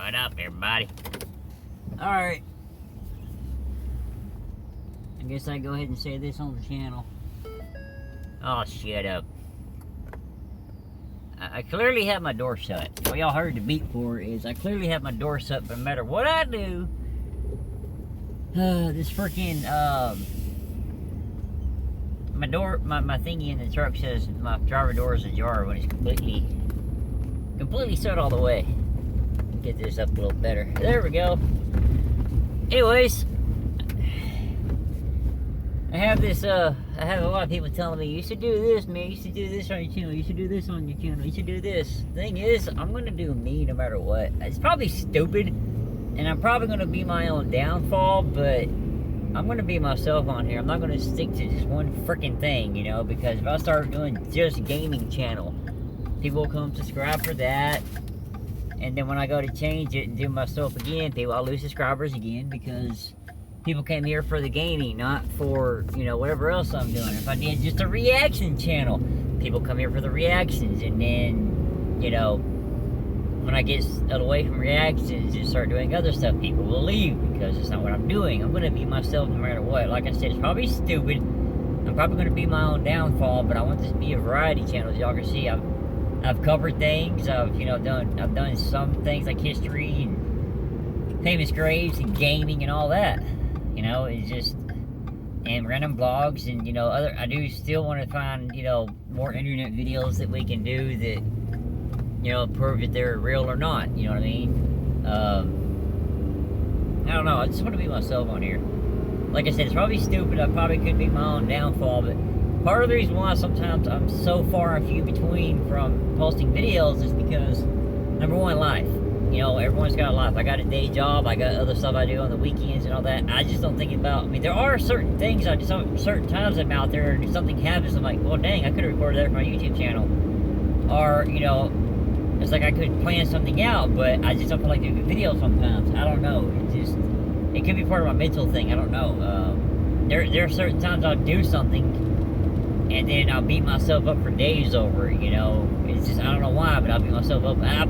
What up, everybody? Alright. I guess I go ahead and say this on the channel. Oh, shut up. I clearly have my door shut. What y'all heard the beep for is I clearly have my door shut, but no matter what I do, this freaking, my door, my thingy in the truck says my driver door is ajar when it's completely shut all the way. Get this up a little better. There we go. Anyways, I have this, I have a lot of people telling me, you should do this, man, you should do this on your channel, you should do this on your channel, you should do this. Thing is, I'm gonna do me no matter what. It's probably stupid, and I'm probably gonna be my own downfall, but I'm gonna be myself on here. I'm not gonna stick to just one freaking thing, you know, because if I start doing just gaming channel, people will come subscribe for that. And then when I go to change it and do myself again, I'll lose subscribers again because people came here for the gaming, not for, you know, whatever else I'm doing. If I did just a reaction channel, people come here for the reactions. And then, you know, when I get away from reactions and start doing other stuff, people will leave because it's not what I'm doing. I'm going to be myself no matter what. Like I said, it's probably stupid. I'm probably going to be my own downfall, but I want this to be a variety channel. As y'all can see, I've covered things. I've done some things like history and famous graves and gaming and all that. You know, it's just, and random vlogs and, you know, I do still want to find, you know, more internet videos that we can do that, you know, prove that they're real or not. You know what I mean? I don't know. I just want to be myself on here. Like I said, it's probably stupid. I probably could be my own downfall, but part of the reason why sometimes I'm so far and few between from posting videos is because, number one, life. You know, everyone's got a life. I got a day job. I got other stuff I do on the weekends and all that. I just don't think about, I mean, there are certain things, certain times I'm out there and if something happens, I'm like, well, dang, I could have recorded that for my YouTube channel. Or, you know, it's like I could plan something out, but I just don't feel like doing a video sometimes. I don't know. It could be part of my mental thing. I don't know. There are certain times I'll do something and then I'll beat myself up for days over it, you know. It's just, I don't know why, but I'll beat myself up. I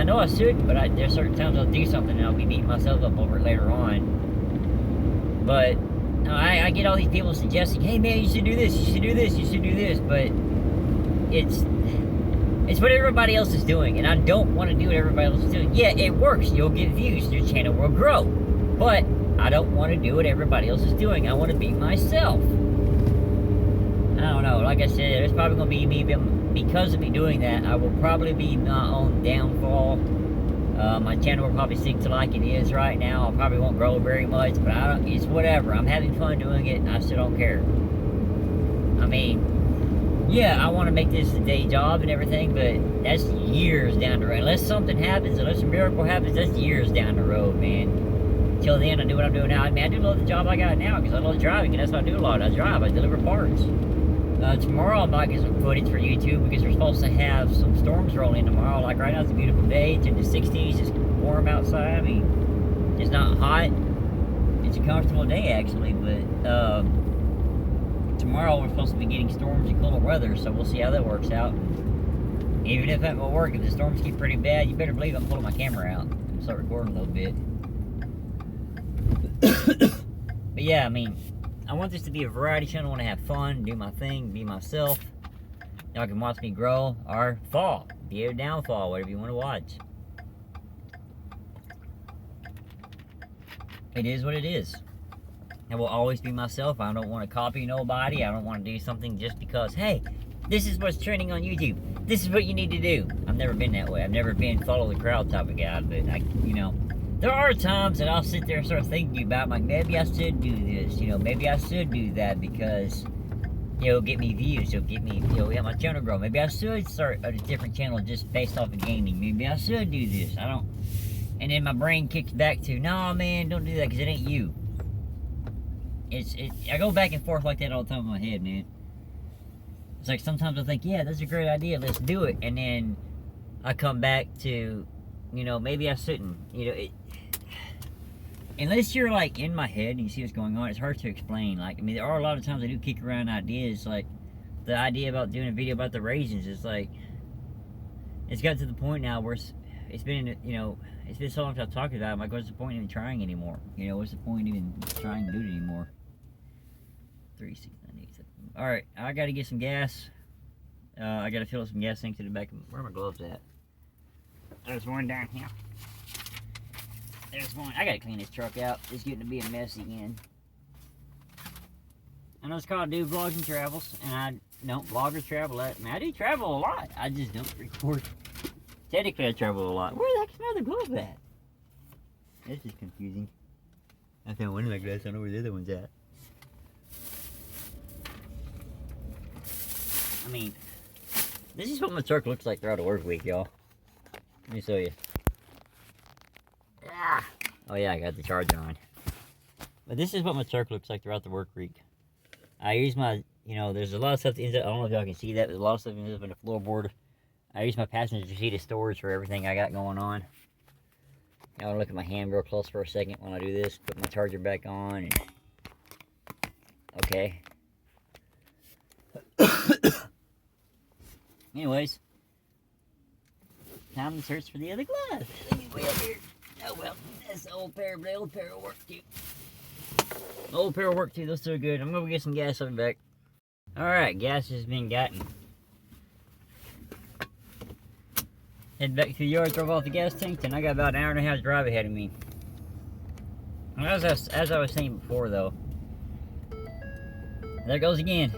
know I should, but there's certain times I'll do something and I'll be beating myself up over it later on. But I get all these people suggesting, hey man, you should do this, you should do this, you should do this, but it's what everybody else is doing, and I don't want to do what everybody else is doing. Yeah, it works, you'll get views, your channel will grow, but I don't want to do what everybody else is doing. I want to be myself. I don't know, like I said, it's probably going to be me, because of me doing that, I will probably be my own downfall. My channel will probably stick to like it is right now. I probably won't grow very much, but it's whatever. I'm having fun doing it, and I still don't care. I mean, yeah, I want to make this a day job and everything, but that's years down the road. Unless something happens, unless a miracle happens, that's years down the road, man. Till then, I do what I'm doing now. I mean, I do love the job I got now, because I love driving, and that's what I do a lot. I drive, I deliver parts. Tomorrow I might get some footage for YouTube because we're supposed to have some storms rolling tomorrow. Like right now it's a beautiful day. It's in the 60s. It's warm outside. I mean, it's not hot. It's a comfortable day actually. But tomorrow we're supposed to be getting storms and cooler weather. So we'll see how that works out. Even if that will work, if the storms get pretty bad, you better believe I'm pulling my camera out and start recording a little bit. But yeah, I mean, I want this to be a variety channel. I want to have fun, do my thing, be myself. Y'all can watch me grow or fall, be a downfall, whatever you want to watch. It is what it is. I will always be myself. I don't want to copy nobody. I don't want to do something just because, hey, this is what's trending on YouTube. This is what you need to do. I've never been that way. I've never been follow the crowd type of guy, but you know, there are times that I'll sit there and start thinking about, like, maybe I should do this, you know, maybe I should do that because, you know, get me views, it'll get me, you know, get my channel grow. Maybe I should start a different channel just based off of gaming. Maybe I should do this. And then my brain kicks back to, no, man, don't do that because it ain't you. I go back and forth like that all the time in my head, man. It's like sometimes I think, yeah, that's a great idea, let's do it. And then I come back to, you know, maybe I shouldn't, you know, unless you're like in my head and you see what's going on, it's hard to explain. Like, I mean, there are a lot of times I do kick around ideas, like the idea about doing a video about the raisins. It's like, it's got to the point now where it's been, you know, it's been so long since I've talked about it. I'm like, what's the point in even trying anymore? You know, what's the point in even trying to do it anymore? 3, 6, 9, 8, 7. All right, I got to get some gas. I got to fill up some gas tanks in the back. Where are my gloves at? There's one down here. There's one. I got to clean this truck out. It's getting to be a mess again. I know it's called Do Vlogs and Travels, and I don't vlog or travel at. I mean, I do travel a lot. I just don't record. Technically, I travel a lot. Where the heck's my other glove at? This is confusing. I found one in my glass. I don't know where the other one's at. I mean, this is what my truck looks like throughout the work week, y'all. Let me show you. Ah. Oh yeah, I got the charger on. But this is what my truck looks like throughout the work week. I use my, you know, there's a lot of stuff that ends up, I don't know if y'all can see that, there's a lot of stuff that ends up in the floorboard. I use my passenger seat as storage for everything I got going on. Y'all look at my hand real close for a second when I do this. Put my charger back on. And... okay. Anyways. Time to search for the other glove. Let me way up here. Oh well, that's the old pair of work too. Old pair of work too, those two are good. I'm gonna get some gas on back. Alright, gas has been gotten. Head back to the yard, drove off the gas tank, and I got about an hour and a half drive ahead of me. As I was saying before though, there it goes again.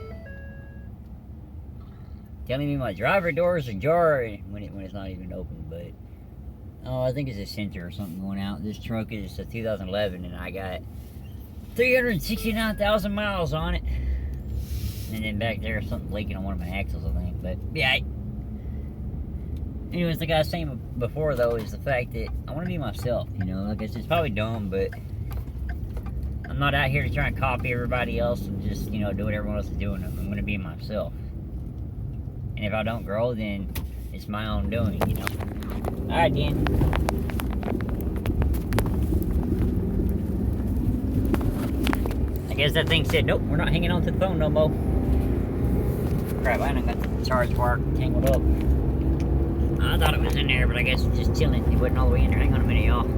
Telling me my driver doors are ajar when it's not even open, but oh, I think it's a sensor or something going out. This truck is a 2011 and I got 369,000 miles on it. And then back there, something leaking on one of my axles, I think. But yeah. Anyways, like I was saying before though, is the fact that I want to be myself. You know, like it's probably dumb, but I'm not out here to try and copy everybody else and just, you know, do what everyone else is doing. I'm going to be myself. And if I don't grow, then it's my own doing, you know. Alright, then. I guess that thing said, nope, we're not hanging on to the phone no more. Crap, I done got the charge wire tangled up. I thought it was in there, but I guess it's just chilling. It wasn't all the way in there. Hang on a minute, y'all.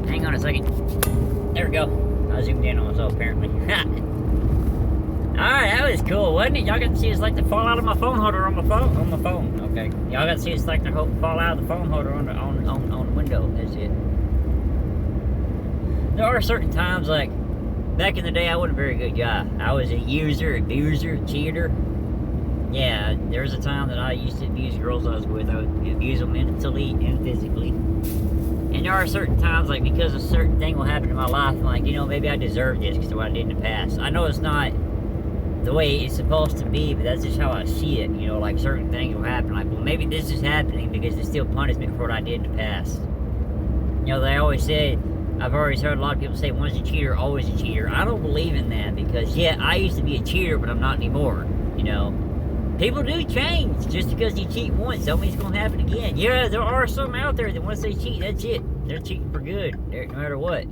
Hang on a second. There we go. I zoomed in on myself, apparently. Alright, that was cool, wasn't it? Y'all got to see it's like the fall out of my phone holder on my phone. Okay. Y'all got to see it's like the fall out of the phone holder on the window. That's it. There are certain times, like, back in the day, I wasn't a very good guy. I was a user, abuser, cheater. Yeah, there was a time that I used to abuse girls I was with. I would abuse them mentally and physically. And there are certain times, like, because a certain thing will happen in my life, I'm like, you know, maybe I deserve this because of what I did in the past. I know it's not the way it's supposed to be, but that's just how I see it. You know, like certain things will happen. Like, well, maybe this is happening because it's still punishment for what I did in the past. You know, they always say, I've always heard a lot of people say, once a cheater, always a cheater. I don't believe in that because, yeah, I used to be a cheater, but I'm not anymore. You know, people do change. Just because you cheat once, don't mean it's going to happen again. Yeah, there are some out there that once they cheat, that's it. They're cheating for good, no matter what.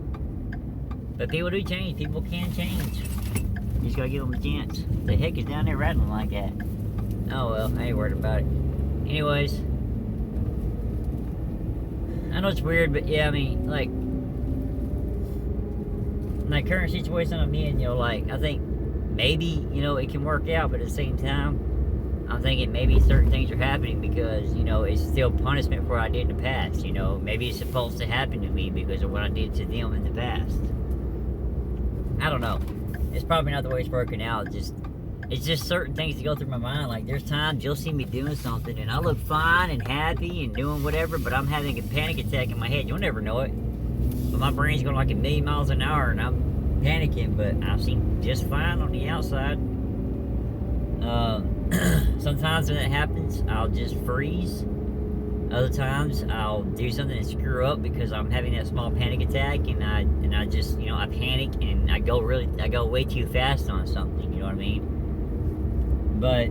But people do change. People can change. You just gotta give them a chance. The heck is down there rattling like that? Oh well, I ain't worried about it. Anyways, I know it's weird, but yeah, I mean, like, my current situation I'm in, you know, like, I think maybe, you know, it can work out, but at the same time, I'm thinking maybe certain things are happening because, you know, it's still punishment for what I did in the past, you know. Maybe it's supposed to happen to me because of what I did to them in the past. I don't know. It's probably not the way it's working out. It's just certain things that go through my mind. Like, there's times you'll see me doing something and I look fine and happy and doing whatever, but I'm having a panic attack in my head. You'll never know it. But my brain's going like 1,000,000 miles an hour and I'm panicking, but I seem just fine on the outside. Sometimes when that happens, I'll just freeze. Other times I'll do something and screw up because I'm having that small panic attack, and I just, you know, I panic and I go way too fast on something, you know what I mean? But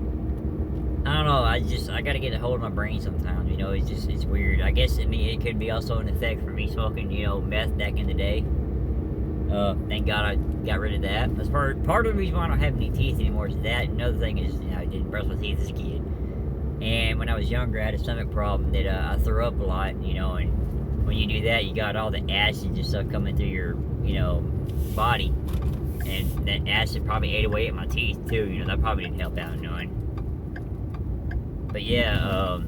I don't know, I gotta get a hold of my brain sometimes, you know. It's weird. I guess, I mean, it could be also an effect for me smoking, you know, meth back in the day. Thank God I got rid of that. That's part of the reason why I don't have any teeth anymore is that. Another thing is, you know, I didn't brush my teeth as a kid. And when I was younger, I had a stomach problem that I threw up a lot, you know, and when you do that, you got all the acid and stuff coming through your, you know, body. And that acid probably ate away at my teeth too, you know, that probably didn't help out none. But yeah,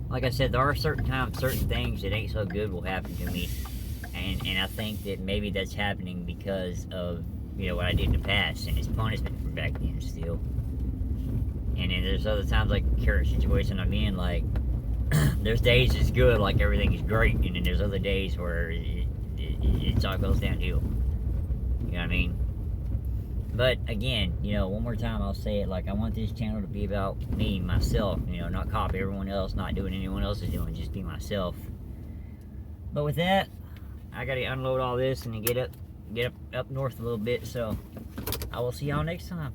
like I said, there are certain times, certain things that ain't so good will happen to me. And I think that maybe that's happening because of, you know, what I did in the past, and it's punishment from back then still. And then there's other times, like the current situation I'm in, like, there's days it's good, like everything is great, and then there's other days where it all goes downhill. You know what I mean? But again, you know, one more time I'll say it, like, I want this channel to be about me, myself, you know, not copy everyone else, not doing anyone else is doing, just be myself. But with that, I gotta unload all this and then get up north a little bit, so I will see y'all next time.